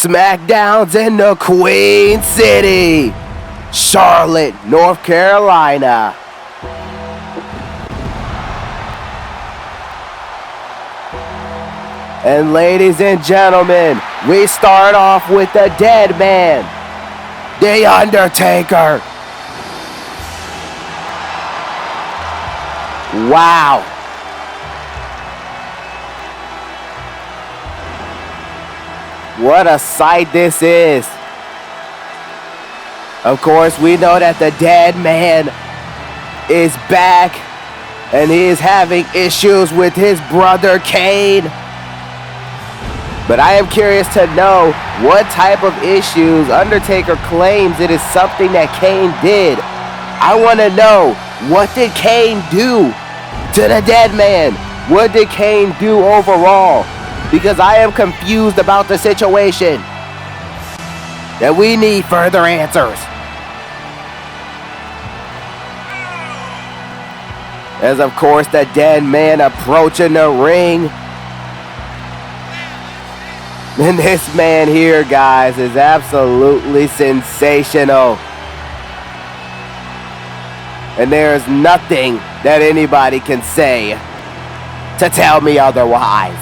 Smackdown's in the Queen City, Charlotte, North Carolina. And ladies and gentlemen, we start off with the dead man, The Undertaker. Wow. What a sight this is. Of course, we know that the dead man is back and he is having issues with his brother Kane. But I am curious to know what type of issues Undertaker claims it is something that Kane did. I want to know, what did Kane do to the dead man? What did Kane do overall? Because I am confused about the situation. That we need further answers. As of course the dead man approaching the ring. And this man here, guys, is absolutely sensational. And there is nothing that anybody can say to tell me otherwise.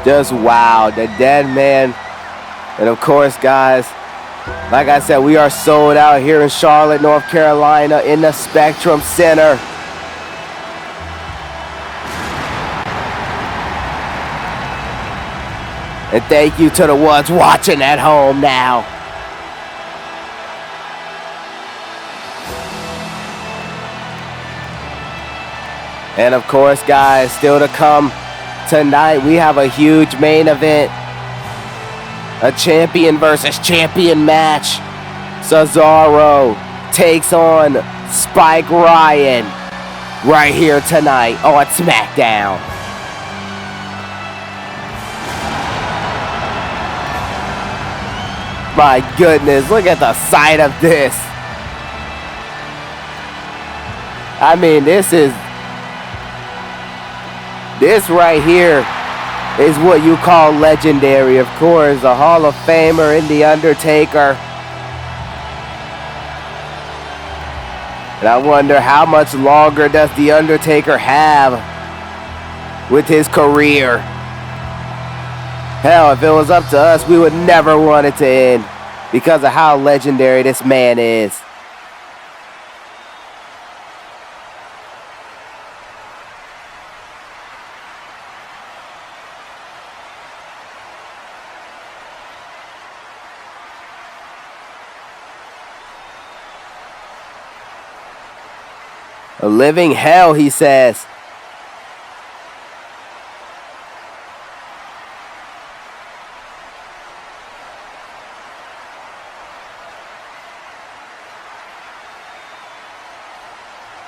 Just wow, the dead man. And of course, guys, like I said, we are sold out here in Charlotte, North Carolina, in the Spectrum Center. And thank you to the ones watching at home now. And of course, guys, still to come tonight, we have a huge main event. A champion versus champion match. Cesaro takes on Spike Ryan right here tonight on Smackdown. My goodness, look at the sight of this. I mean, this right here is what you call legendary. Of course, a Hall of Famer in The Undertaker. And I wonder how much longer does The Undertaker have with his career. Hell, if it was up to us, we would never want it to end because of how legendary this man is. A living hell, he says.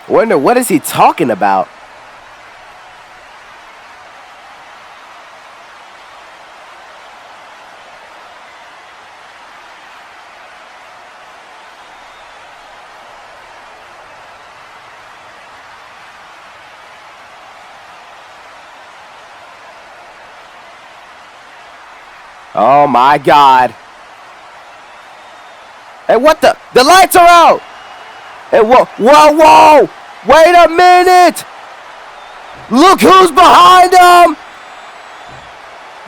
Wonder, what is he talking about? Oh my God. Hey, what the? The lights are out! Hey, whoa! Wait a minute! Look who's behind him!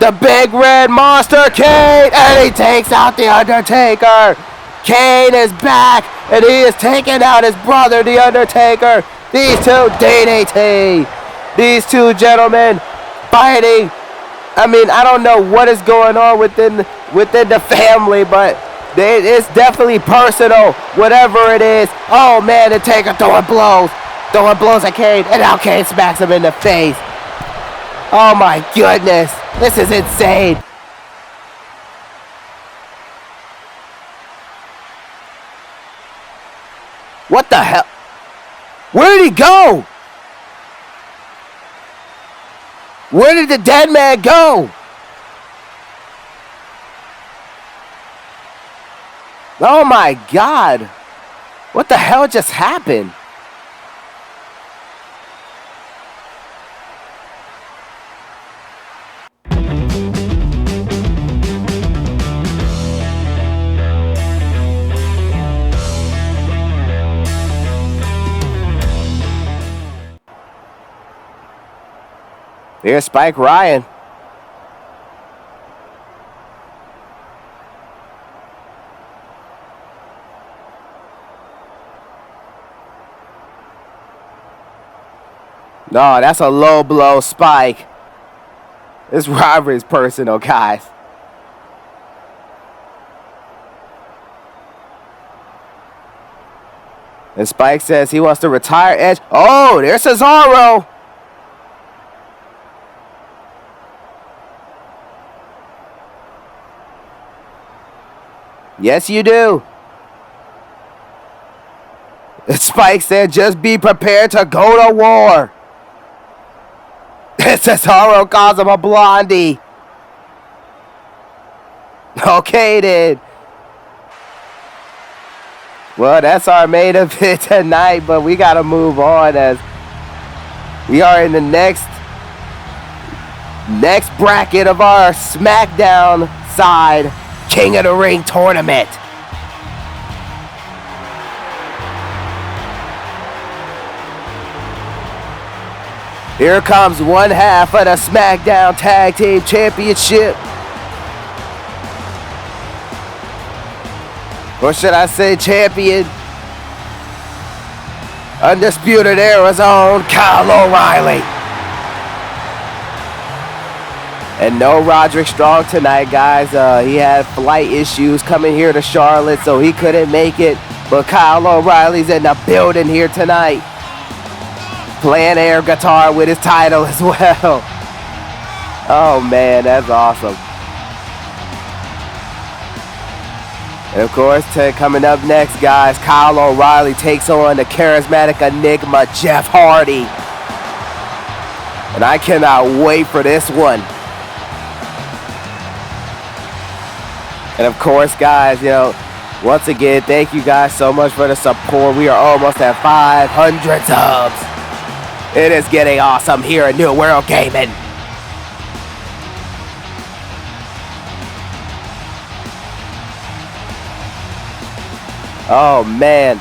The big red monster, Kane! And he takes out The Undertaker! Kane is back, and he is taking out his brother, The Undertaker! These two, DDT! These two gentlemen fighting. I mean, I don't know what is going on within the family, but it's definitely personal, whatever it is. Oh man, the Taker throwing blows at Kane, and now Kane smacks him in the face. Oh my goodness, this is insane. What the hell? Where did he go? Where did the dead man go? Oh my God. What the hell just happened? Here's Spike Ryan. No, that's a low blow, Spike. This robbery is personal, guys. And Spike says he wants to retire Edge. Oh, there's Cesaro. Yes, you do. Spike said, just be prepared to go to war. Cesaro calls him a blondie. Okay, then. Well, that's our main event tonight, but we got to move on as we are in the next bracket of our Smackdown side King of the Ring tournament. Here comes one half of the Smackdown Tag Team Championship. Or should I say champion? Undisputed Era's own Kyle O'Reilly. And no Roderick Strong tonight, guys. He had flight issues coming here to Charlotte, so he couldn't make it. But Kyle O'Reilly's in the building here tonight, playing air guitar with his title as well. Oh, man, that's awesome. And, of course, coming up next, guys, Kyle O'Reilly takes on the charismatic enigma, Jeff Hardy. And I cannot wait for this one. And of course, guys, once again, thank you guys so much for the support. We are almost at 500 subs. It is getting awesome here at New World Gaming. Oh, man.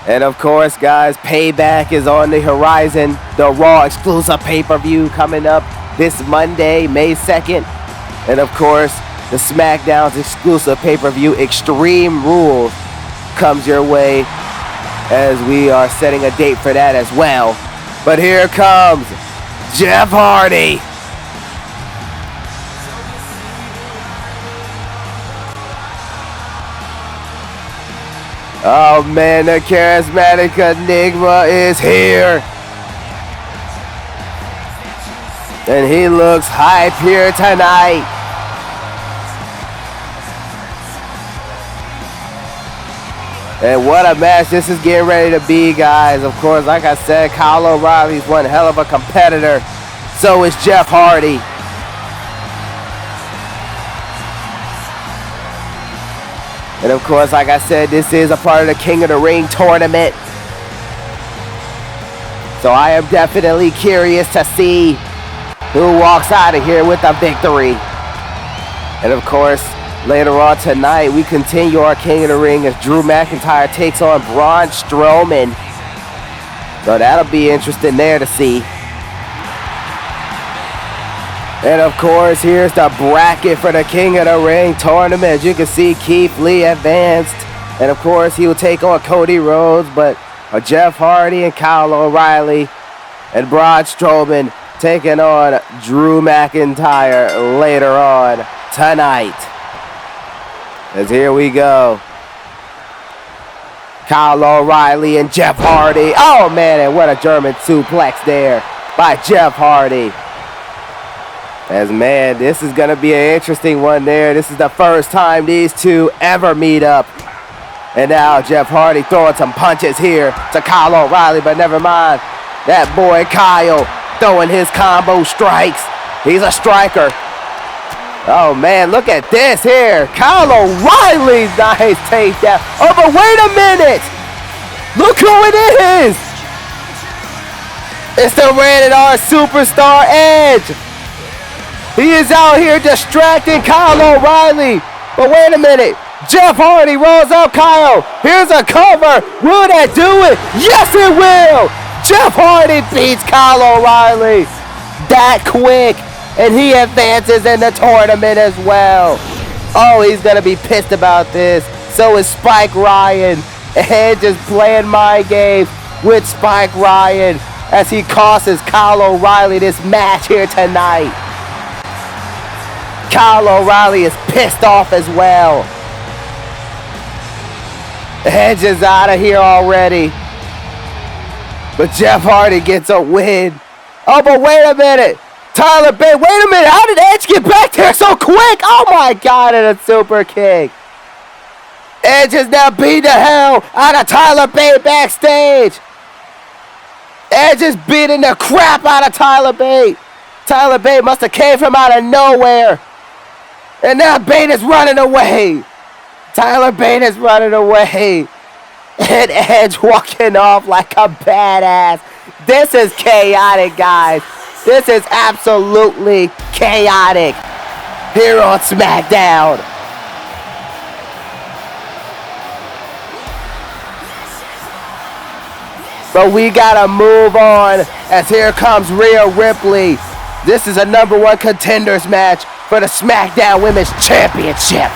And of course, guys, Payback is on the horizon. The Raw exclusive pay-per-view coming up this Monday, May 2nd. And of course, the SmackDown's exclusive pay-per-view, Extreme Rules, comes your way as we are setting a date for that as well. But here comes Jeff Hardy. Oh man, the charismatic enigma is here. And he looks hype here tonight. And what a match this is getting ready to be, guys. Of course, like I said, Kyle O'Reilly's one hell of a competitor. So is Jeff Hardy. And of course, like I said, this is a part of the King of the Ring tournament. So I am definitely curious to see who walks out of here with a victory. And of course, later on tonight, we continue our King of the Ring as Drew McIntyre takes on Braun Strowman. So that'll be interesting there to see. And of course, here's the bracket for the King of the Ring tournament. As you can see, Keith Lee advanced. And of course, he will take on Cody Rhodes. But Jeff Hardy and Kyle O'Reilly and Braun Strowman taking on Drew McIntyre later on tonight. As here we go. Kyle O'Reilly and Jeff Hardy. Oh man, and what a German suplex there by Jeff Hardy. As man, this is going to be an interesting one there. This is the first time these two ever meet up. And now Jeff Hardy throwing some punches here to Kyle O'Reilly, but never mind. That boy Kyle throwing his combo strikes. He's a striker. Oh man, look at this here. Kyle O'Reilly's nice takedown. Oh, but wait a minute. Look who it is! It's the Rated R Superstar Edge. He is out here distracting Kyle O'Reilly. But wait a minute. Jeff Hardy rolls up Kyle. Here's a cover. Will that do it? Yes, it will. Jeff Hardy beats Kyle O'Reilly that quick. And he advances in the tournament as well. Oh, he's going to be pissed about this. So is Spike Ryan. Edge is playing mind games with Spike Ryan as he costs Kyle O'Reilly this match here tonight. Kyle O'Reilly is pissed off as well. Edge is out of here already. But Jeff Hardy gets a win. Oh, but wait a minute. Tyler Bate, wait a minute. How did Edge get back there so quick? Oh my God, and a super kick. Edge is now beating the hell out of Tyler Bate backstage. Edge is beating the crap out of Tyler Bate. Tyler Bate must have came from out of nowhere. And now Bate is running away. Tyler Bate is running away. And Edge walking off like a badass. This is chaotic, guys. This is absolutely chaotic here on Smackdown. But we gotta move on as here comes Rhea Ripley. This is a #1 contenders match for the SmackDown Women's Championship.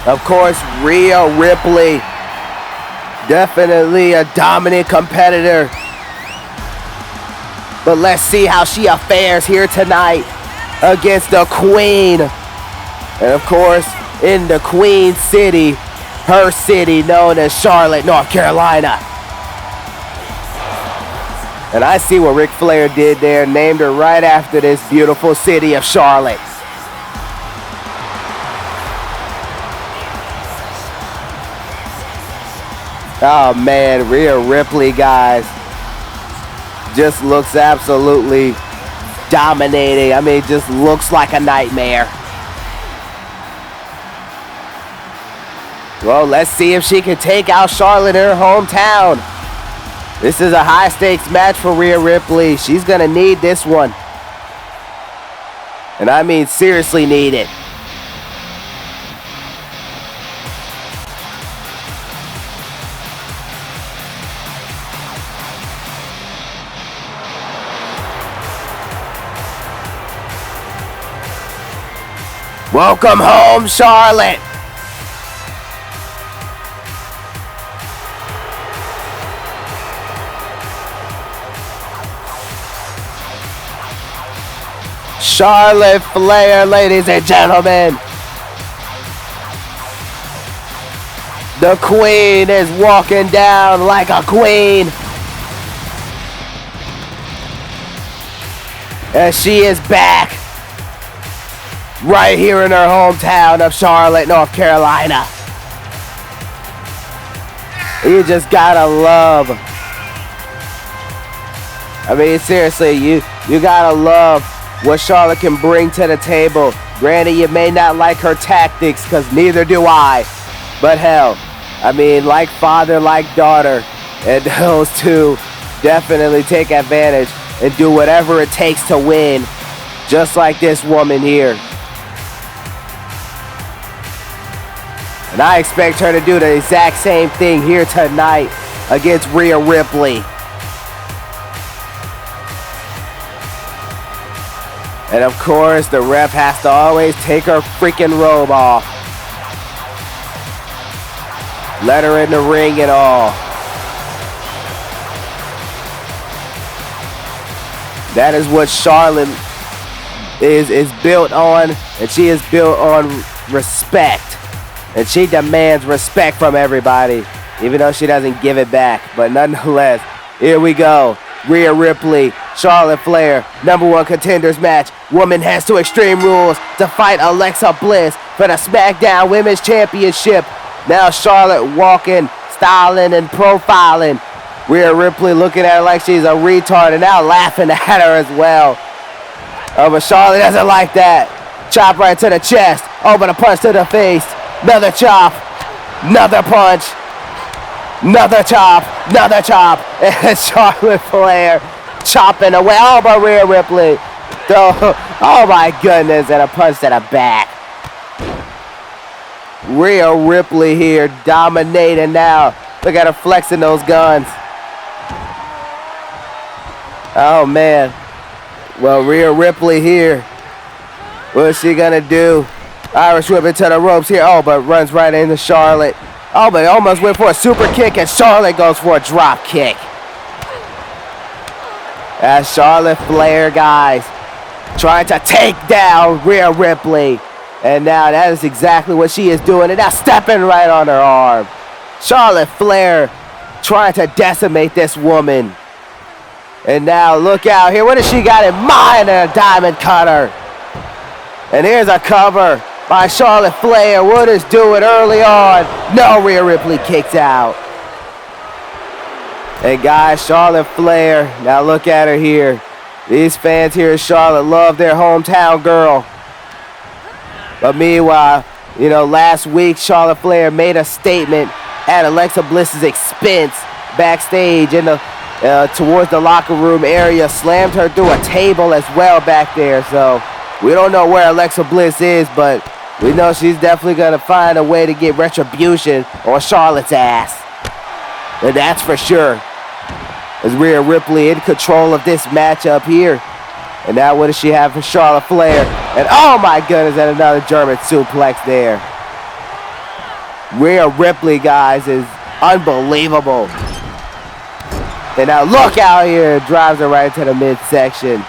Of course, Rhea Ripley, definitely a dominant competitor. But let's see how she fares here tonight against the Queen. And of course, in the Queen City, her city known as Charlotte, North Carolina. And I see what Ric Flair did there, named her right after this beautiful city of Charlotte. Oh man, Rhea Ripley, guys, just looks absolutely dominating. I mean, just looks like a nightmare. Well, let's see if she can take out Charlotte in her hometown. This is a high stakes match for Rhea Ripley. She's gonna need this one. And I mean seriously need it. Welcome home, Charlotte. Charlotte Flair, ladies and gentlemen. The Queen is walking down like a queen. And she is back. Right here in her hometown of Charlotte, North Carolina. You just gotta love. I mean, seriously, you gotta love what Charlotte can bring to the table. Granted, you may not like her tactics, because neither do I. But hell, I mean, like father, like daughter. And those two definitely take advantage and do whatever it takes to win. Just like this woman here. And I expect her to do the exact same thing here tonight against Rhea Ripley. And of course, the ref has to always take her freaking robe off. Let her in the ring and all. That is what Charlotte is built on, and she is built on respect. And she demands respect from everybody, even though she doesn't give it back. But nonetheless, here we go. Rhea Ripley, Charlotte Flair, #1 contenders match. Woman heads to Extreme Rules to fight Alexa Bliss for the SmackDown Women's Championship. Now Charlotte walking, styling, and profiling. Rhea Ripley looking at her like she's a retard and now laughing at her as well. Oh, but Charlotte doesn't like that. Chop right to the chest. Oh, but a punch to the face. Another chop. Another punch. Another chop. Another chop. And Charlotte Flair chopping away. Oh, but Rhea Ripley. Oh, my goodness. And a punch to the back. Rhea Ripley here dominating now. Look at her flexing those guns. Oh, man. Well, Rhea Ripley here. What's she gonna do? Irish whip into the ropes here. Oh, but runs right into Charlotte. Oh, but almost went for a super kick, and Charlotte goes for a drop kick. That's Charlotte Flair, guys, trying to take down Rhea Ripley. And now that is exactly what she is doing. And now stepping right on her arm. Charlotte Flair trying to decimate this woman. And now look out here. What has she got in mind? A diamond cutter. And here's a cover by Charlotte Flair. What is doing early on? No, Rhea Ripley kicks out. And guys, Charlotte Flair. Now look at her here. These fans here in Charlotte love their hometown girl. But meanwhile, you know, last week Charlotte Flair made a statement at Alexa Bliss's expense backstage in the towards the locker room area, slammed her through a table as well back there. So we don't know where Alexa Bliss is, but we know she's definitely gonna find a way to get retribution on Charlotte's ass. And that's for sure. As Rhea Ripley in control of this matchup here. And now what does she have for Charlotte Flair? And oh my goodness, and another German suplex there. Rhea Ripley, guys, is unbelievable. And now look out here, drives her right to the midsection.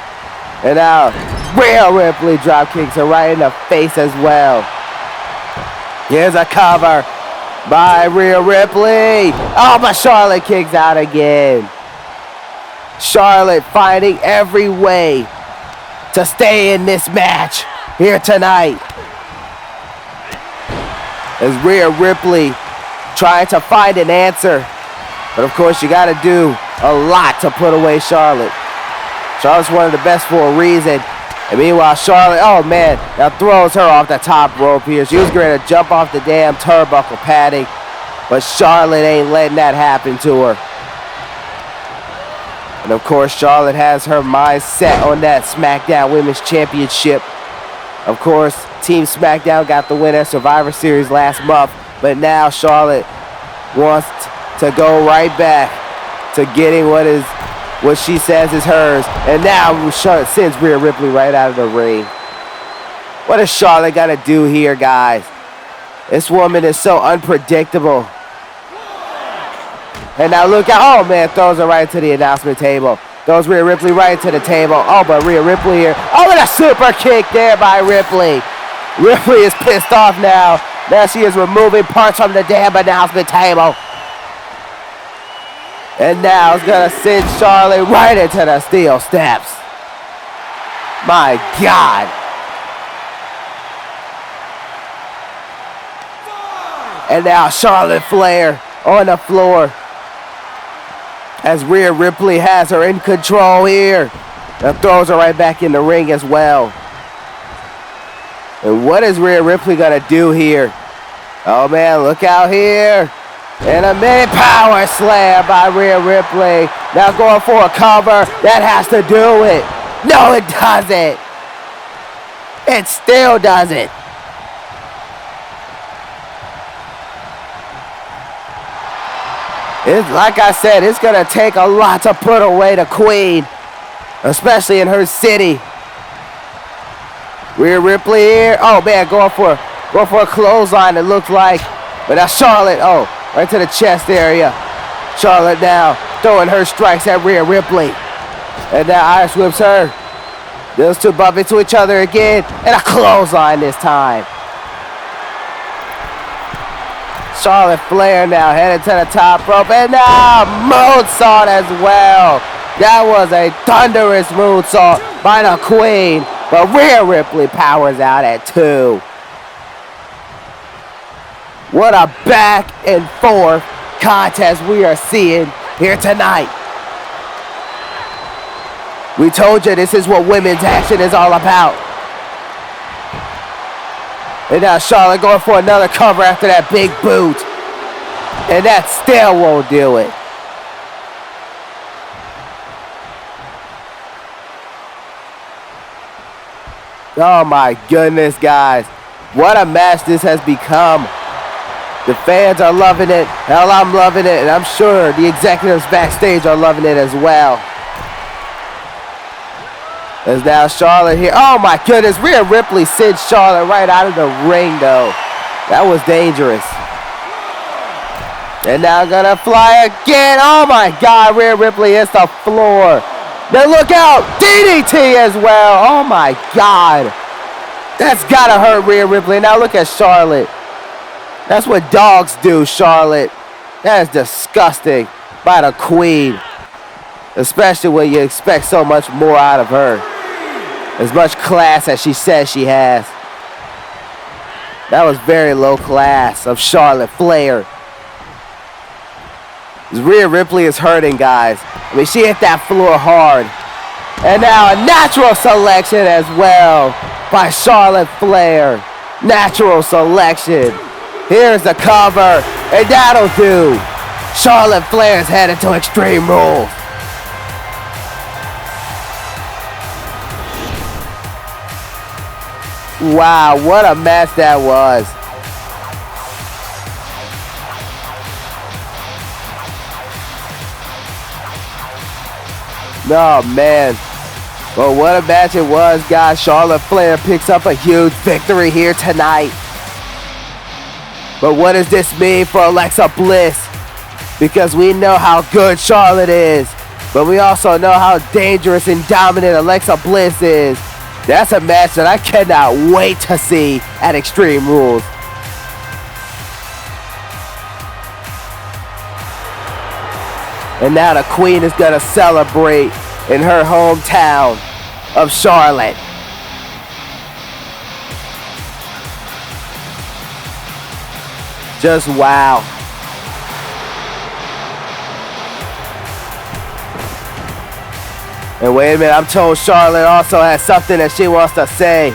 And now Rhea Ripley drop kicks her right in the face as well. Here's a cover by Rhea Ripley. Oh, but Charlotte kicks out again. Charlotte finding every way to stay in this match here tonight. As Rhea Ripley trying to find an answer. But of course you gotta do a lot to put away Charlotte. Charlotte's one of the best for a reason. And meanwhile Charlotte, oh man, now throws her off the top rope here. She was going to jump off the damn turnbuckle padding. But Charlotte ain't letting that happen to her. And of course, Charlotte has her mind set on that SmackDown Women's Championship. Of course, Team SmackDown got the win at Survivor Series last month. But now Charlotte wants to go right back to getting what she says is hers. And now Charlotte sends Rhea Ripley right out of the ring. What is Charlotte got to do here, guys? This woman is so unpredictable. And now look out. Oh, man, throws her right to the announcement table. Throws Rhea Ripley right to the table. Oh, but Rhea Ripley here. Oh, and a super kick there by Ripley. Ripley is pissed off now. Now she is removing parts from the damn announcement table. And now it's going to send Charlotte right into the steel steps. My God. And now Charlotte Flair on the floor. As Rhea Ripley has her in control here. And throws her right back in the ring as well. And what is Rhea Ripley going to do here? Oh, man, look out here. And a mini power slam by Rhea Ripley. Now going for a cover. That has to do it. No, it doesn't. It still doesn't. Like I said, it's going to take a lot to put away the Queen, especially in her city. Rhea Ripley here. Oh, man, going for a clothesline, it looked like. But now Charlotte, oh, right to the chest area. Charlotte now throwing her strikes at Rhea Ripley. And now Irish whips her. Those two bump into each other again. And a clothesline this time. Charlotte Flair now headed to the top rope, and now moonsault as well. That was a thunderous moonsault by the Queen, but Rhea Ripley powers out at 2. What a back and forth contest we are seeing here tonight. We told you this is what women's action is all about. And now Charlotte going for another cover after that big boot. And that still won't do it. Oh my goodness, guys. What a match this has become. The fans are loving it. Hell, I'm loving it. And I'm sure the executives backstage are loving it as well. There's now Charlotte here. Oh my goodness. Rhea Ripley sent Charlotte right out of the ring, though. That was dangerous. And now gonna fly again. Oh my God. Rhea Ripley hits the floor. Now look out. DDT as well. Oh my God. That's gotta hurt Rhea Ripley. Now look at Charlotte. That's what dogs do, Charlotte. That is disgusting by the queen. Especially when you expect so much more out of her. As much class as she says she has. That was very low class of Charlotte Flair. Rhea Ripley is hurting, guys. I mean, she hit that floor hard. And now a natural selection as well by Charlotte Flair. Natural selection. Here's the cover, and that'll do. Charlotte Flair is headed to Extreme Rules. Wow, what a match that was. Oh, man. Well, what a match it was, guys. Charlotte Flair picks up a huge victory here tonight. But what does this mean for Alexa Bliss? Because we know how good Charlotte is. But we also know how dangerous and dominant Alexa Bliss is. That's a match that I cannot wait to see at Extreme Rules. And now the Queen is going to celebrate in her hometown of Charlotte. Just wow. And wait a minute, I'm told Charlotte also has something that she wants to say.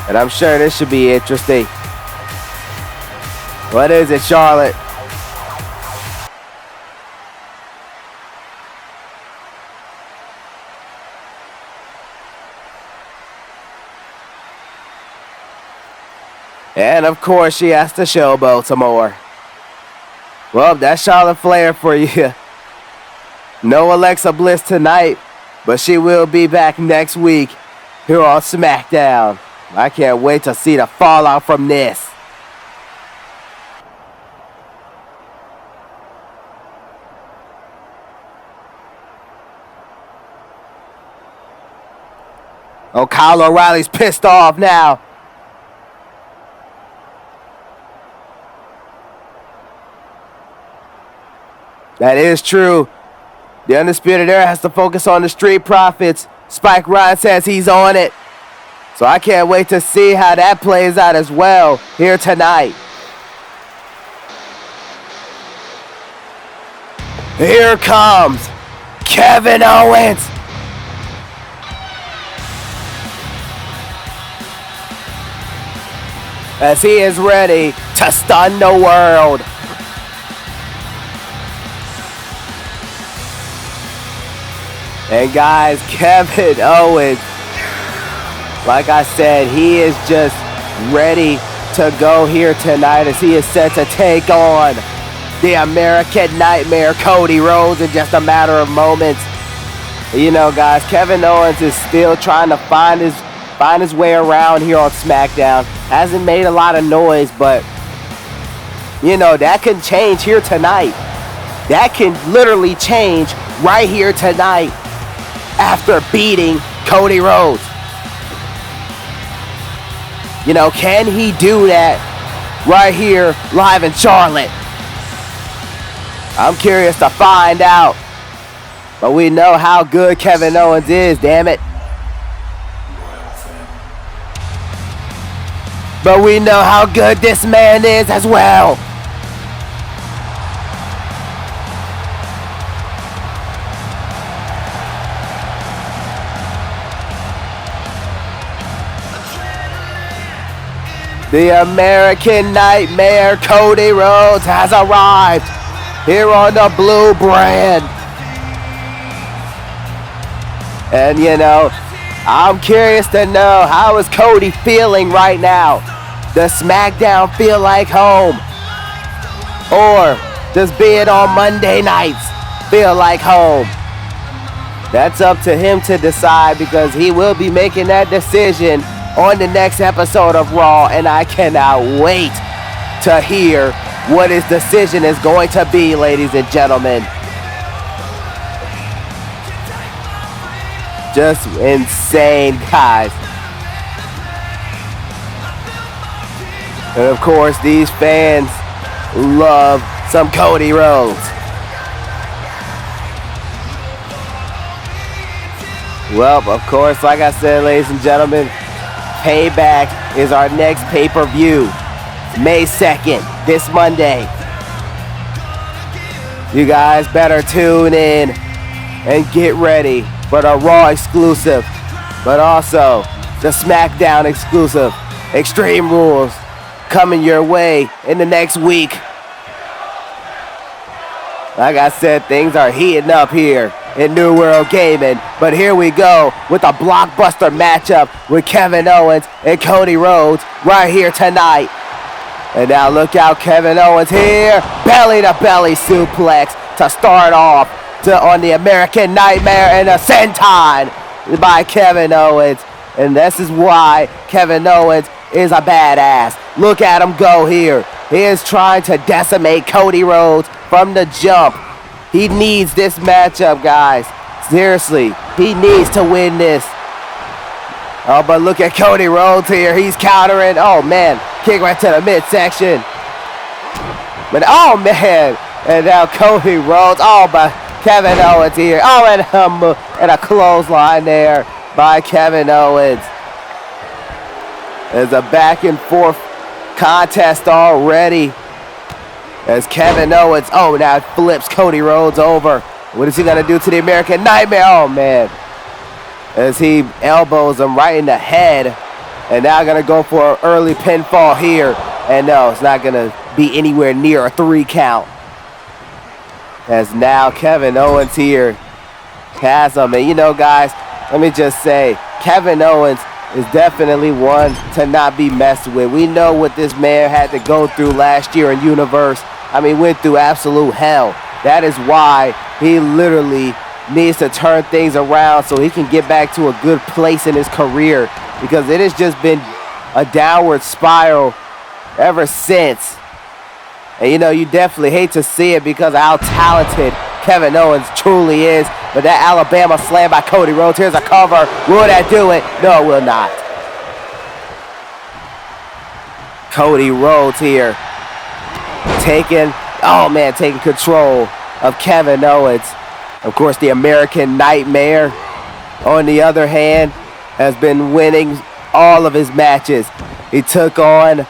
And I'm sure this should be interesting. What is it, Charlotte? And of course, she has to showboat some more. Well, that's Charlotte Flair for you. No Alexa Bliss tonight, but she will be back next week here on Smackdown. I can't wait to see the fallout from this. Oh, Kyle O'Reilly's pissed off now. That is true. The Undisputed Era has to focus on the Street Profits. Spike Ryan says he's on it. So I can't wait to see how that plays out as well here tonight. Here comes Kevin Owens. As he is ready to stun the world. And guys, Kevin Owens, like I said, he is just ready to go here tonight as he is set to take on the American Nightmare, Cody Rhodes, in just a matter of moments. You know, guys, Kevin Owens is still trying to find his way around here on SmackDown. Hasn't made a lot of noise, but, you know, that can change here tonight. That can literally change right here tonight. After beating Cody Rhodes. You know, can he do that right here live in Charlotte? I'm curious to find out. But we know how good Kevin Owens is, damn it. But we know how good this man is as well. The American Nightmare, Cody Rhodes, has arrived here on the blue brand. And you know, I'm curious to know, how is Cody feeling right now? Does Smackdown feel like home? Or does being on Monday nights feel like home? That's up to him to decide, because he will be making that decision on the next episode of Raw, and I cannot wait to hear what his decision is going to be, ladies and gentlemen. Just insane, guys. And of course, these fans love some Cody Rhodes. Well, of course, like I said, ladies and gentlemen, Payback is our next pay-per-view, May 2nd, this Monday. You guys better tune in and get ready for the Raw exclusive, but also the Smackdown exclusive, Extreme Rules, coming your way in the next week. Like I said, things are heating up here in New World Gaming, but here we go with a blockbuster matchup with Kevin Owens and Cody Rhodes right here tonight. And now look out, Kevin Owens here, belly-to-belly suplex to start off on the American Nightmare, and a senton by Kevin Owens. And this is why Kevin Owens is a badass. Look at him go here. He is trying to decimate Cody Rhodes from the jump. He needs this matchup, guys. Seriously, he needs to win this. Oh, but look at Cody Rhodes here. He's countering. Oh, man. Kick right to the midsection. But, oh, man. And now Cody Rhodes. Oh, but Kevin Owens here. Oh, and a clothesline there by Kevin Owens. There's a back and forth contest already, as Kevin Owens, oh, now flips Cody Rhodes over. What is he going to do to the American Nightmare? Oh, man. As he elbows him right in the head. And now going to go for an early pinfall here. And no, it's not going to be anywhere near a 3 count. As now Kevin Owens here has him. And you know, guys, let me just say, Kevin Owens is definitely one to not be messed with. We know what this man had to go through last year in Universe. I mean, went through absolute hell. That is why he literally needs to turn things around so he can get back to a good place in his career, because it has just been a downward spiral ever since. And you know, you definitely hate to see it because of how talented Kevin Owens truly is. But that Alabama slam by Cody Rhodes. Here's a cover. Will that do it? No, it will not. Cody Rhodes here taking control of Kevin Owens. Of course, the American Nightmare, on the other hand, has been winning all of his matches. He took on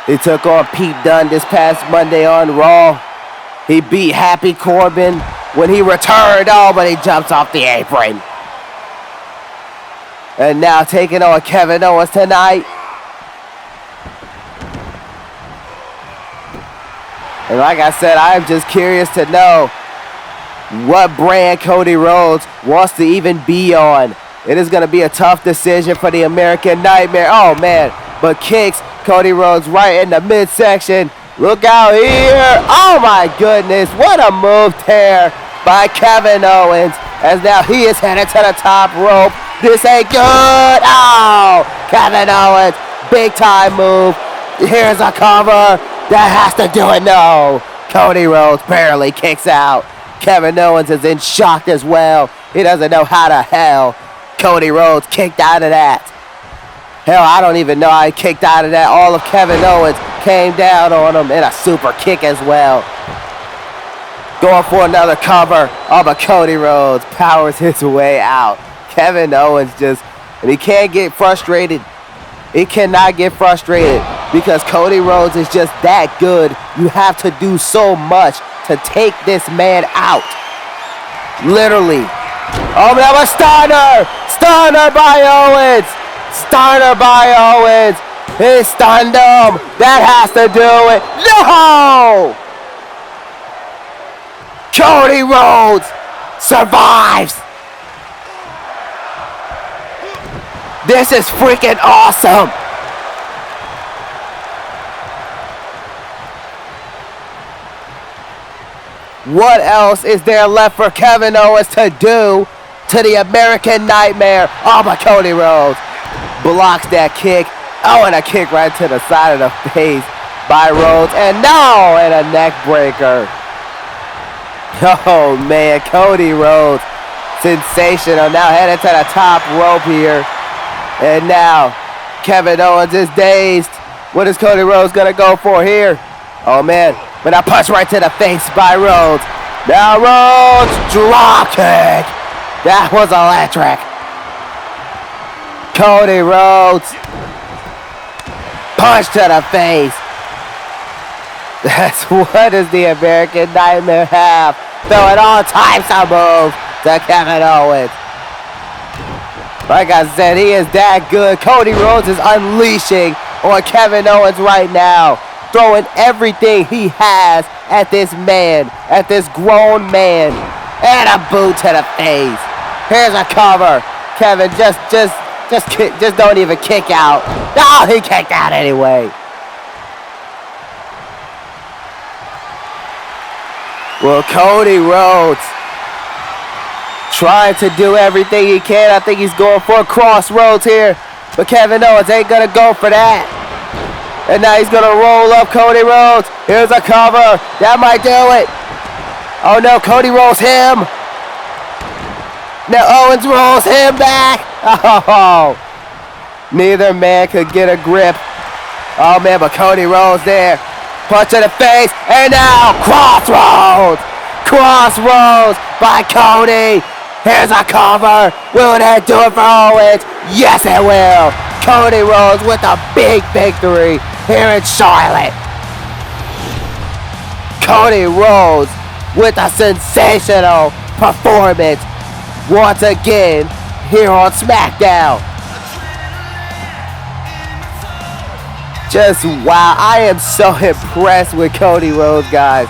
Pete Dunne this past Monday on Raw. He beat Happy Corbin when he returned. Oh, but he jumps off the apron. And now taking on Kevin Owens tonight. And like I said, I'm just curious to know what brand Cody Rhodes wants to even be on. It is going to be a tough decision for the American Nightmare. Oh, man. But kicks Cody Rhodes right in the midsection. Look out here. Oh, my goodness. What a move there by Kevin Owens. As now he is headed to the top rope. This ain't good. Oh, Kevin Owens. Big time move. Here's a cover. That has to do it. No. Cody Rhodes barely kicks out. Kevin Owens is in shock as well. He doesn't know how the hell Cody Rhodes kicked out of that. Hell, I don't even know how he kicked out of that. All of Kevin Owens came down on him in a super kick as well. Going for another cover. Oh, but Cody Rhodes powers his way out. Kevin Owens and he can't get frustrated. He cannot get frustrated because Cody Rhodes is just that good. You have to do so much to take this man out. Literally. Oh, that was Stunner! Stunner by Owens! Stunner by Owens! He stunned him. That has to do it. No! Cody Rhodes survives. This is freaking awesome. What else is there left for Kevin Owens to do to the American Nightmare? Oh, but Cody Rhodes blocks that kick. Oh, and a kick right to the side of the face by Rhodes. And no, and a neck breaker. Oh, man, Cody Rhodes, sensational. Now headed to the top rope here. And now Kevin Owens is dazed. What is Cody Rhodes going to go for here? Oh, man. But a punch right to the face by Rhodes. Now Rhodes, drop kick. That was electric. Cody Rhodes, punch to the face. That's what does the American Nightmare have. Throwing all types of moves to Kevin Owens. Like I said, he is that good. Cody Rhodes is unleashing on Kevin Owens right now. Throwing everything he has at this man, at this grown man. And a boot to the face. Here's a cover. Kevin, just don't even kick out. No, he kicked out anyway. Well, Cody Rhodes trying to do everything he can. I think he's going for a crossroads here. But Kevin Owens ain't going to go for that. And now he's going to roll up Cody Rhodes. Here's a cover. That might do it. Oh, no. Cody rolls him. Now Owens rolls him back. Oh. Neither man could get a grip. Oh, man, but Cody Rhodes there. Punch to the face. And now crossroads. Crossroads by Cody. Here's a cover. Will that do it for Owens? Yes, it will. Cody Rhodes with a big victory here in Charlotte. Cody Rhodes with a sensational performance once again here on Smackdown. Just wow, I am so impressed with Cody Rhodes, guys.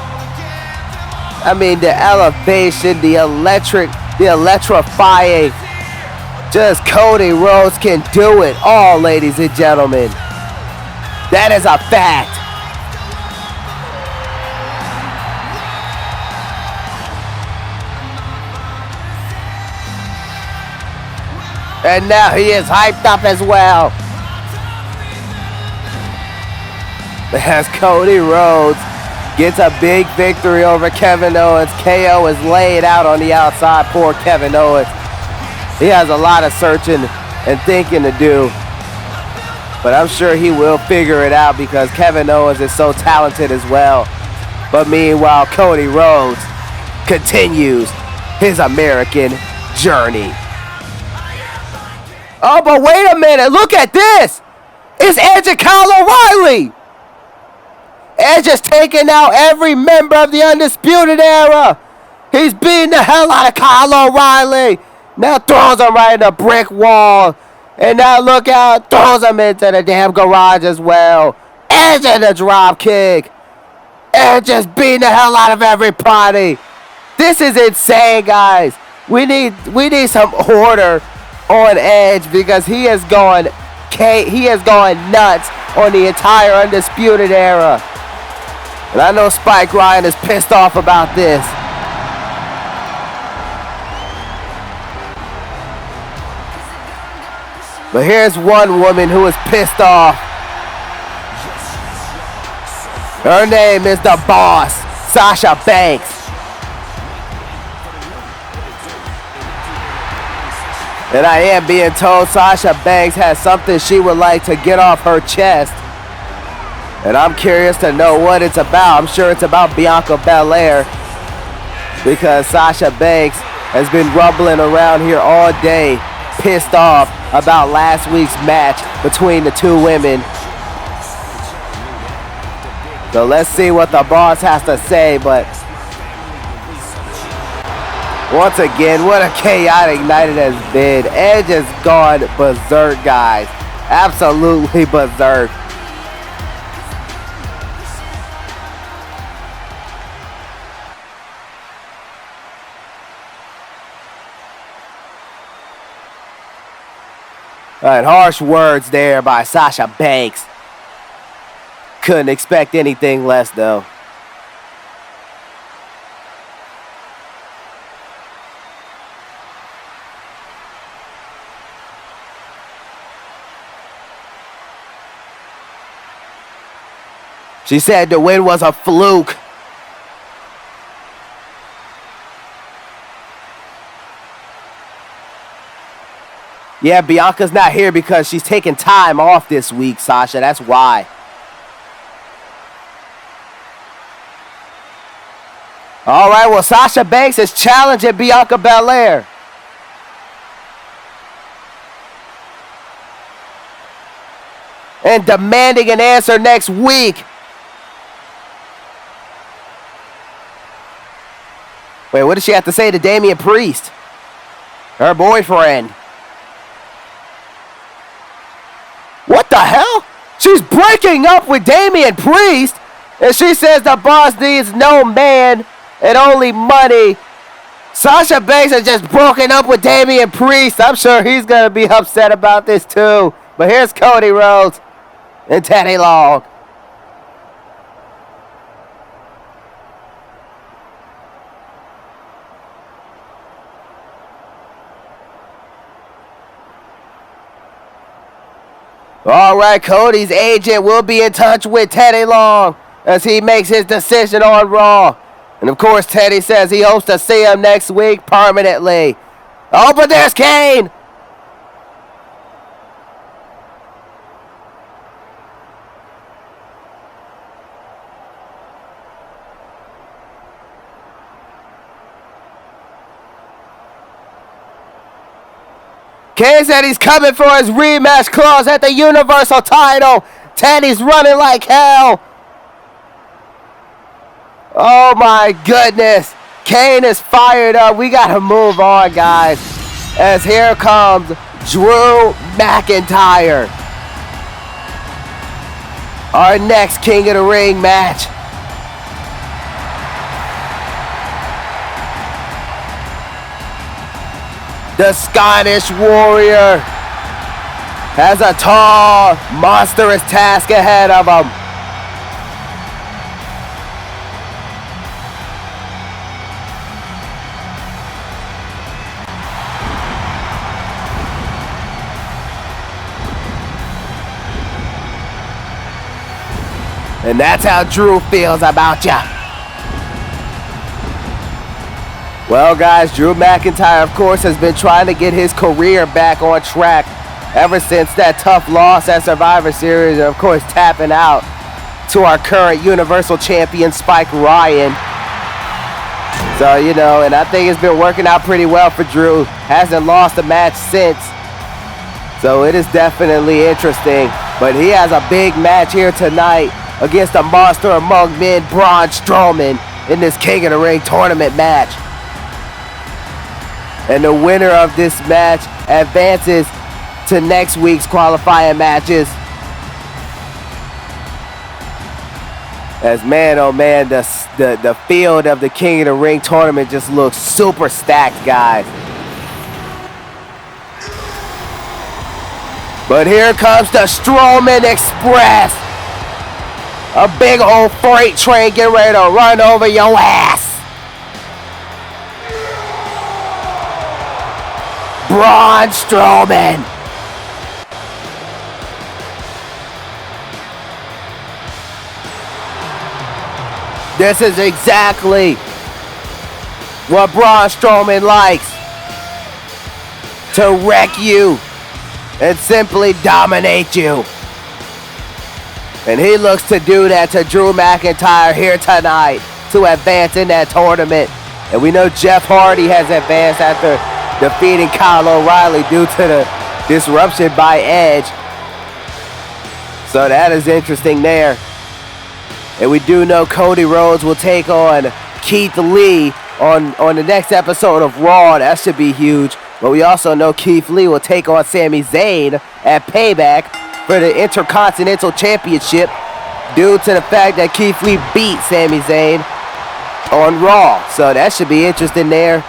I mean, the elevation, the electrifying. Just Cody Rhodes can do it all, ladies and gentlemen. That is a fact. And now he is hyped up as well. As Cody Rhodes gets a big victory over Kevin Owens. KO is laid out on the outside. Poor Kevin Owens. He has a lot of searching and thinking to do. But I'm sure he will figure it out because Kevin Owens is so talented as well. But meanwhile, Cody Rhodes continues his American journey. Oh, but wait a minute. Look at this. It's Edge and Kyle O'Reilly. Edge is taking out every member of the Undisputed Era. He's beating the hell out of Kyle O'Reilly. Now throws him right in a brick wall. And now look out, throws him into the damn garage as well. Edge in the drop kick. Edge just beating the hell out of everybody. This is insane, guys. We need some order on Edge because he is going nuts on the entire Undisputed Era. And I know Spike Ryan is pissed off about this. But here's one woman who is pissed off. Her name is the Boss, Sasha Banks. And I am being told Sasha Banks has something she would like to get off her chest. And I'm curious to know what it's about. I'm sure it's about Bianca Belair. Because Sasha Banks has been rumbling around here all day, pissed off about last week's match between the two women. So let's see what the Boss has to say. But once again, what a chaotic night it has been. Edge has gone berserk, guys. Absolutely berserk. And harsh words there by Sasha Banks. Couldn't expect anything less, though. She said the win was a fluke. Yeah, Bianca's not here because she's taking time off this week, Sasha. That's why. All right, well, Sasha Banks is challenging Bianca Belair. And demanding an answer next week. Wait, what does she have to say to Damian Priest? Her boyfriend. What the hell? She's breaking up with Damian Priest, and she says the boss needs no man and only money. Sasha Banks has just broken up with Damian Priest. I'm sure he's going to be upset about this too. But here's Cody Rhodes and Teddy Long. All right, Cody's agent will be in touch with Teddy Long as he makes his decision on Raw. And, of course, Teddy says he hopes to see him next week permanently. Oh, but there's Kane. Kane said he's coming for his rematch clause at the Universal title. Teddy's running like hell. Oh my goodness. Kane is fired up. We got to move on, guys. As here comes Drew McIntyre. Our next King of the Ring match. The Scottish Warrior has a tall, monstrous task ahead of him. And that's how Drew feels about ya. Well, guys, Drew McIntyre, of course, has been trying to get his career back on track ever since that tough loss at Survivor Series, and, of course, tapping out to our current Universal Champion, Spike Ryan. So, you know, and I think it's been working out pretty well for Drew. Hasn't lost a match since. So it is definitely interesting. But he has a big match here tonight against the monster among men, Braun Strowman, in this King of the Ring tournament match. And the winner of this match advances to next week's qualifying matches. As man, oh man, the field of the King of the Ring tournament just looks super stacked, guys. But here comes the Strowman Express. A big old freight train getting ready to run over your ass. Braun Strowman. This is exactly what Braun Strowman likes. To wreck you and simply dominate you. And he looks to do that to Drew McIntyre here tonight to advance in that tournament. And we know Jeff Hardy has advanced after defeating Kyle O'Reilly due to the disruption by Edge. So that is interesting there. And we do know Cody Rhodes will take on Keith Lee on the next episode of Raw. That should be huge. But we also know Keith Lee will take on Sami Zayn at Payback for the Intercontinental Championship due to the fact that Keith Lee beat Sami Zayn on Raw. So that should be interesting there.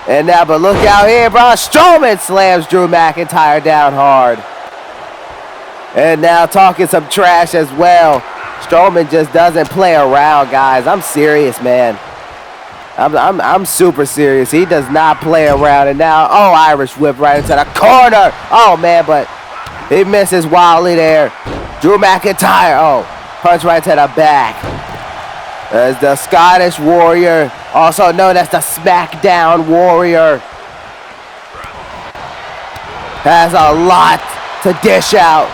And now, but look out here, Braun Strowman slams Drew McIntyre down hard. And now talking some trash as well. Strowman just doesn't play around, guys. I'm serious, man. I'm super serious. He does not play around. And now, oh, Irish whip right into the corner. Oh, man, but he misses wildly there. Drew McIntyre, oh, punch right to the back. As the Scottish Warrior, also known as the Smackdown Warrior, has a lot to dish out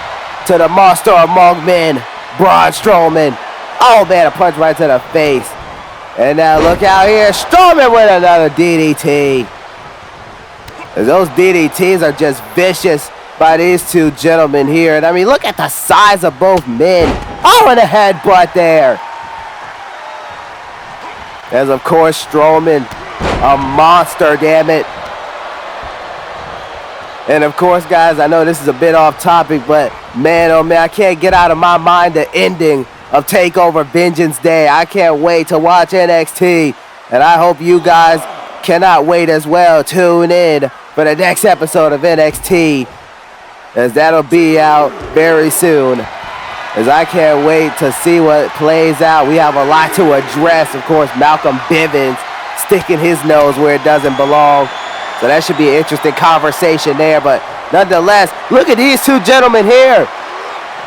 to the monster among men, Braun Strowman. Oh, man, a punch right to the face. And now look out here, Strowman with another DDT. As those DDTs are just vicious by these two gentlemen here. And I mean, look at the size of both men. Oh, and a headbutt there. As of course, Strowman, a monster, damn it. And of course, guys, I know this is a bit off topic, but man, oh man, I can't get out of my mind the ending of TakeOver Vengeance Day. I can't wait to watch NXT, and I hope you guys cannot wait as well. Tune in for the next episode of NXT, as that'll be out very soon. As I can't wait to see what plays out. We have a lot to address. Of course, Malcolm Bivens sticking his nose where it doesn't belong. So that should be an interesting conversation there. But nonetheless, look at these two gentlemen here.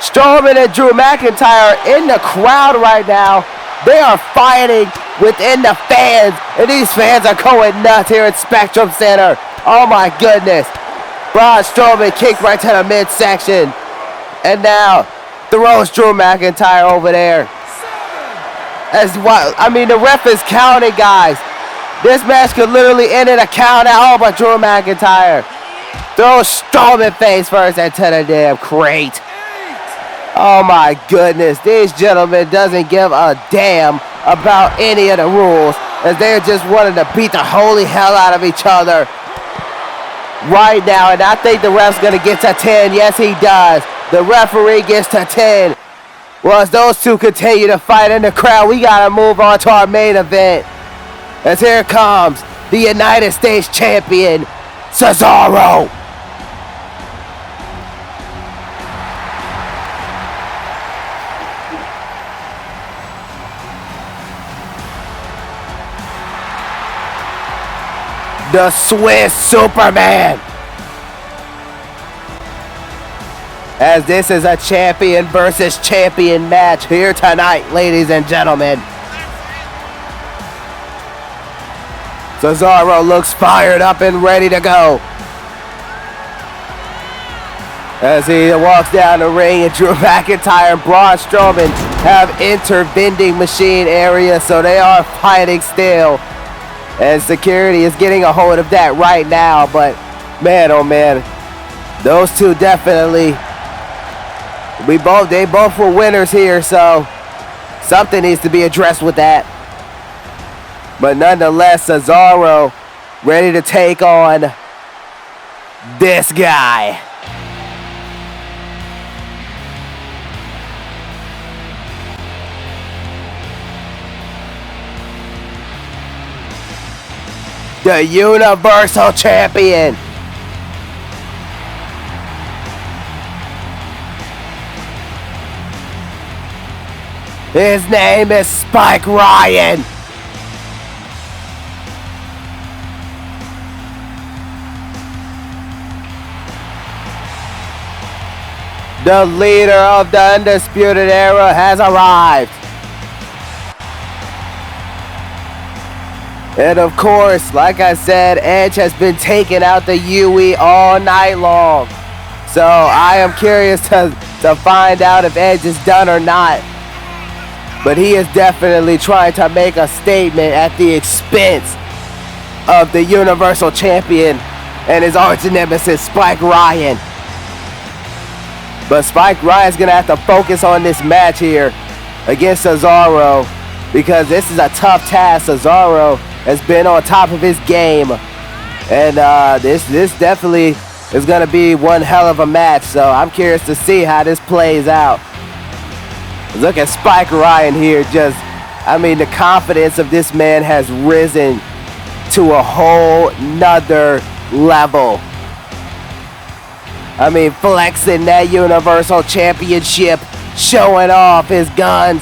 Strowman and Drew McIntyre in the crowd right now. They are fighting within the fans. And these fans are going nuts here at Spectrum Center. Oh my goodness. Braun Strowman kicked right to the midsection. And now throws Drew McIntyre over there. As what? I mean, the ref is counting, guys. This match could literally end in a count out. Oh, but Drew McIntyre throws Strowman face first into the damn crate. Oh my goodness, these gentlemen doesn't give a damn about any of the rules, as they're just wanting to beat the holy hell out of each other right now. And I think the ref's gonna get to 10. Yes, he does. The referee gets to 10. Well, as those two continue to fight in the crowd, we gotta move on to our main event. As here comes the United States Champion, Cesaro. The Swiss Superman. As this is a champion versus champion match here tonight, ladies and gentlemen. Cesaro looks fired up and ready to go. As he walks down the ring, and Drew McIntyre and Braun Strowman have entered vending machine area, so they are fighting still. And security is getting a hold of that right now, but man, oh man, those two definitely, they both were winners here, so something needs to be addressed with that. But nonetheless, Cesaro ready to take on this guy. The Universal Champion. His name is Spike Ryan. The leader of the Undisputed Era has arrived. And of course, like I said, Edge has been taking out the UE all night long. So I am curious to find out if Edge is done or not. But he is definitely trying to make a statement at the expense of the Universal Champion and his arch nemesis, Spike Ryan. But Spike Ryan's going to have to focus on this match here against Cesaro, because this is a tough task. Cesaro has been on top of his game, and this definitely is going to be one hell of a match. So I'm curious to see how this plays out. Look at Spike Ryan here. Just, I mean, the confidence of this man has risen to a whole nother level. I mean, flexing that Universal Championship, showing off his guns.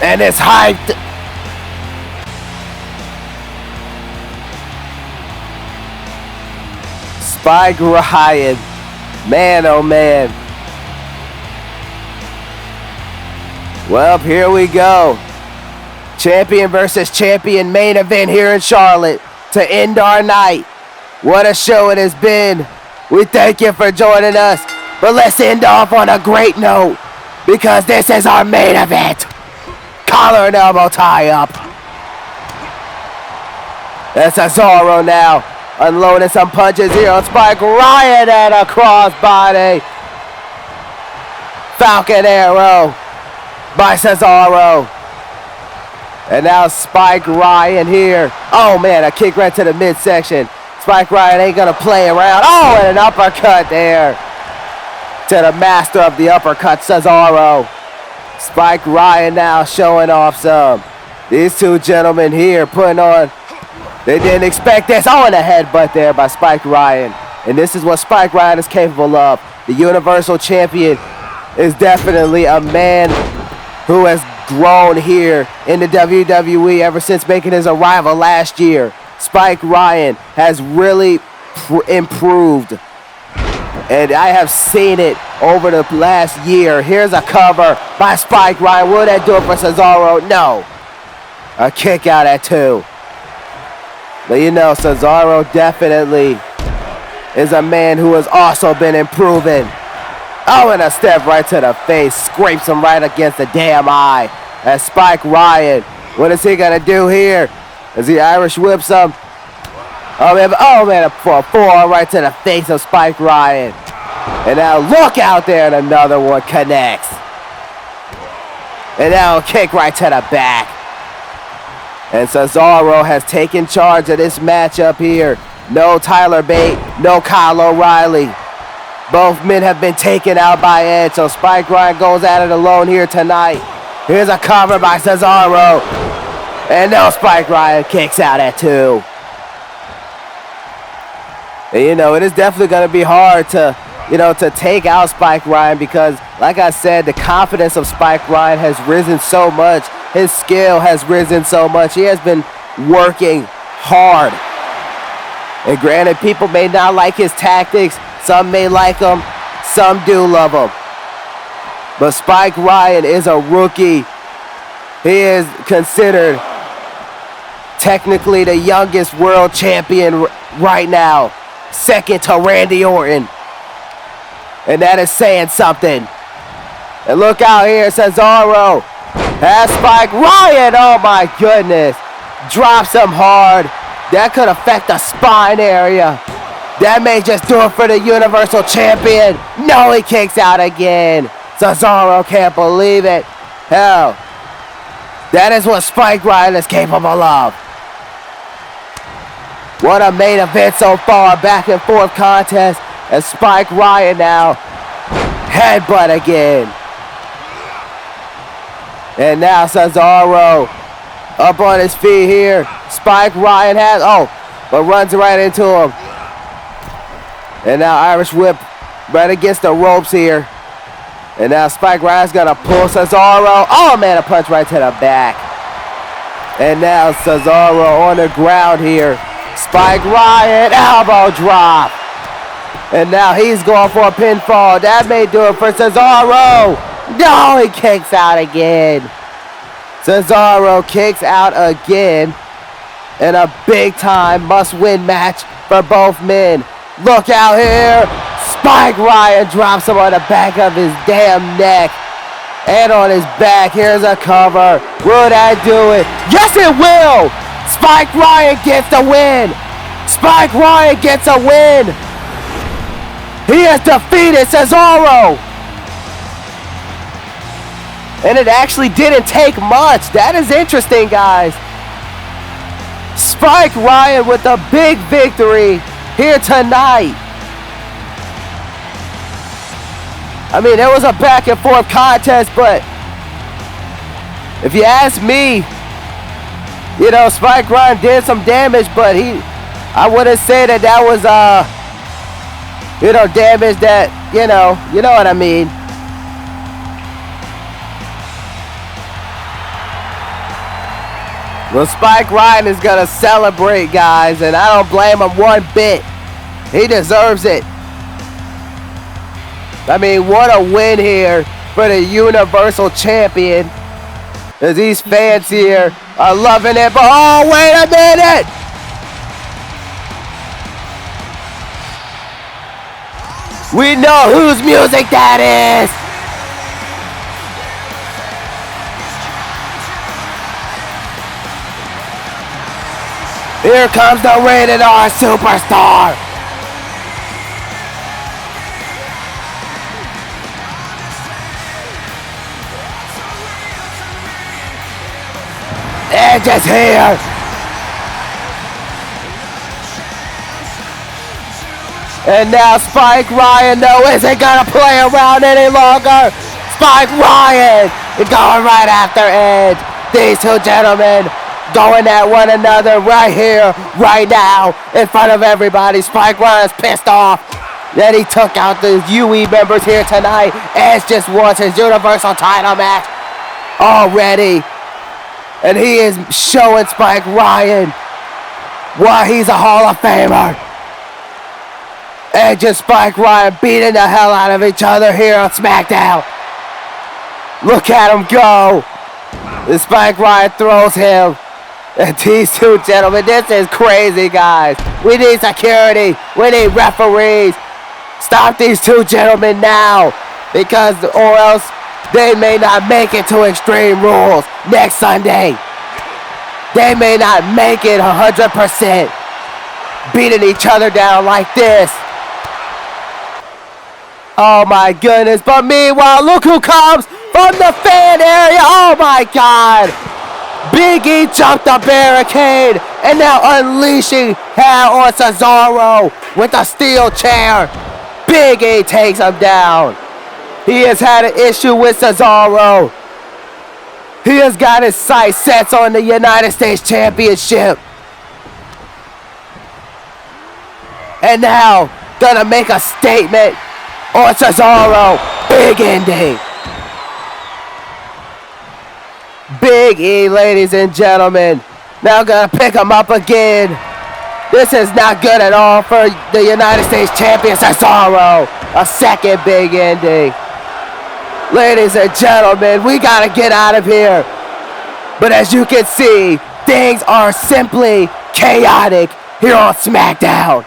And it's hyped. Spike Ryan. Man, oh man. Well, here we go. Champion versus champion main event here in Charlotte to end our night. What a show it has been. We thank you for joining us. But let's end off on a great note, because this is our main event. Collar and elbow tie up. That's Cesaro now, unloading some punches here on Spike Ryan and a crossbody. Falcon Arrow by Cesaro. And now Spike Ryan here. Oh man, a kick right to the midsection. Spike Ryan ain't gonna play around. Oh, and an uppercut there to the master of the uppercut, Cesaro. Spike Ryan now showing off some. These two gentlemen here putting on. They didn't expect this. Oh, and a headbutt there by Spike Ryan. And this is what Spike Ryan is capable of. The Universal Champion is definitely a man who has grown here in the WWE ever since making his arrival last year. Spike Ryan has really improved, and I have seen it over the last year. Here's a cover by Spike Ryan. Will that do it for Cesaro? No. A kick out at 2. But you know, Cesaro definitely is a man who has also been improving. Oh, and a step right to the face. Scrapes him right against the damn eye. As Spike Ryan, what is he gonna do here? As he Irish whips him. Oh man, a forearm right to the face of Spike Ryan. And now look out there, and another one connects. And now a kick right to the back. And Cesaro has taken charge of this matchup here. No Tyler Bate, no Kyle O'Reilly. Both men have been taken out by Edge, so Spike Ryan goes at it alone here tonight. Here's a cover by Cesaro. And now Spike Ryan kicks out at 2. And you know, it is definitely going to be hard to, to take out Spike Ryan, because, like I said, the confidence of Spike Ryan has risen so much. His skill has risen so much. He has been working hard. And granted, people may not like his tactics. Some may like him. Some do love him. But Spike Ryan is a rookie. He is considered technically the youngest world champion right now. Second to Randy Orton. And that is saying something. And look out here, Cesaro has Spike Ryan. Oh my goodness. Drops him hard. That could affect the spine area. That may just do it for the Universal Champion. No, he kicks out again. Cesaro can't believe it. Hell, that is what Spike Ryan is capable of. What a main event so far. Back and forth contest. And Spike Ryan now headbutt again. And now Cesaro up on his feet here. Spike Ryan has, but runs right into him. And now Irish whip right against the ropes here. And now Spike Ryan's gonna pull Cesaro. Oh man, a punch right to the back. And now Cesaro on the ground here. Spike Ryan, elbow drop. And now he's going for a pinfall. That may do it for Cesaro. No, he kicks out again. Cesaro kicks out again. In a big time must-win match for both men. Look out here. Spike Ryan drops him on the back of his damn neck. And on his back. Here's a cover. Will that do it? Yes, it will. Spike Ryan gets the win. Spike Ryan gets a win. He has defeated Cesaro. And it actually didn't take much. That is interesting, guys. Spike Ryan with a big victory here tonight. I mean, it was a back and forth contest, but if you ask me, you know, Spike Ryan did some damage, but I wouldn't say that was, you know, damage that, you know what I mean. Well, Spike Ryan is going to celebrate, guys, and I don't blame him one bit. He deserves it. I mean, what a win here for the Universal Champion. As these fans here are loving it. But, oh, wait a minute! We know whose music that is! Here comes the Rated R Superstar! Edge is here! And now Spike Ryan, though, isn't gonna play around any longer! Spike Ryan is going right after Edge! These two gentlemen going at one another right here, right now, in front of everybody. Spike Ryan's pissed off that he took out the UE members here tonight. Edge just wants his Universal title match already. And he is showing Spike Ryan why he's a Hall of Famer. Edge and Spike Ryan beating the hell out of each other here on Smackdown. Look at him go. And Spike Ryan throws him. And these two gentlemen, this is crazy, guys. We need security. We need referees. Stop these two gentlemen now. Or else they may not make it to Extreme Rules next Sunday. They may not make it 100%. Beating each other down like this. Oh my goodness. But meanwhile, look who comes from the fan area. Oh my God. Big E jumped the barricade and now unleashing hell on Cesaro with a steel chair. Big E takes him down. He has had an issue with Cesaro. He has got his sights set on the United States Championship. And now, gonna make a statement on Cesaro. Big ending. Big E, ladies and gentlemen. Now gonna pick him up again. This is not good at all for the United States Champion Cesaro. A second big ending. Ladies and gentlemen, we gotta get out of here. But as you can see, things are simply chaotic here on Smackdown.